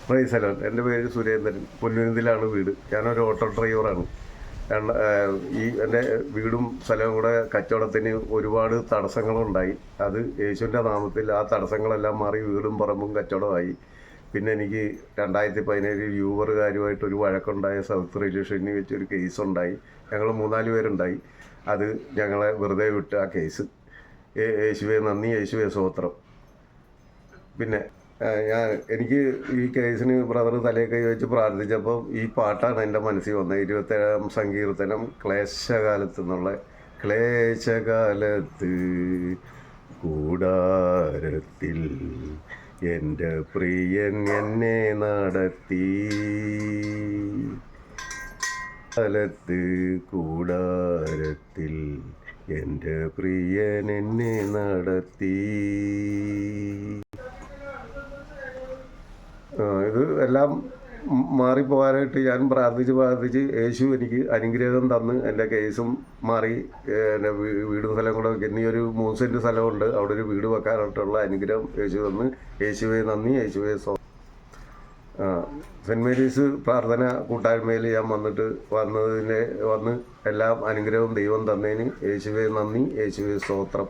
പ്രൈസലോൺ. എൻ്റെ പേര് സുരേന്ദ്രൻ. പൊന്നുരുന്നിലാണ് വീട്. ഞാനൊരു ഓട്ടോ ഡ്രൈവറാണ്. ഈ എൻ്റെ വീടും സ്ഥലവും കൂടെ കച്ചവടത്തിന് ഒരുപാട് തടസ്സങ്ങളുണ്ടായി. അത് യേശുവിൻ്റെ നാമത്തിൽ ആ തടസ്സങ്ങളെല്ലാം മാറി വീടും പറമ്പും കച്ചവടമായി. പിന്നെ എനിക്ക് 2017 യൂബറുകാരുമായിട്ടൊരു വഴക്കുണ്ടായ സൗത്ത് റെയിൽവേ സ്റ്റേഷനിൽ വെച്ചൊരു കേസുണ്ടായി. ഞങ്ങൾ 3-4 പേരുണ്ടായി. അത് ഞങ്ങളെ വെറുതെ വിട്ട് ആ കേസ്. യേശുവെ നന്ദി, യേശുവെ സ്തോത്രം. പിന്നെ എനിക്ക് ഈ കേസിന് ബ്രദർ തലയിൽ കൈ വെച്ച് പ്രാർത്ഥിച്ചപ്പോൾ ഈ പാട്ടാണ് എൻ്റെ മനസ്സിൽ വന്നത്. 27-ാം സങ്കീർത്തനം, ക്ലേശകാലത്ത് എന്നുള്ള. ക്ലേശകാലത്ത് കൂടാരത്തിൽ എൻ്റെ പ്രിയൻ എന്നെ നടത്തി, കാലത്ത് കൂടാരത്തിൽ എൻ്റെ പ്രിയൻ എന്നെ നടത്തി. ഇത് എല്ലാം മാറിപ്പോകാനായിട്ട് ഞാൻ പ്രാർത്ഥിച്ച് യേശു എനിക്ക് അനുഗ്രഹം തന്ന് എൻ്റെ കേസും മാറി. എൻ്റെ വീടും സ്ഥലം കൂടെ ഇനി ഒരു 3 സെൻറ്റ് സ്ഥലമുണ്ട്. അവിടെ ഒരു വീട് വെക്കാനായിട്ടുള്ള അനുഗ്രഹം യേശു തന്ന്. യേശുവെ നന്ദി, യേശുവെ സെൻറ്റ് മേരീസ് പ്രാർത്ഥന കൂട്ടായ്മയിൽ ഞാൻ വന്ന് എല്ലാം അനുഗ്രഹവും ദൈവം തന്നതിന് യേശുവെ നന്ദി, യേശുവെ സ്തോത്രം.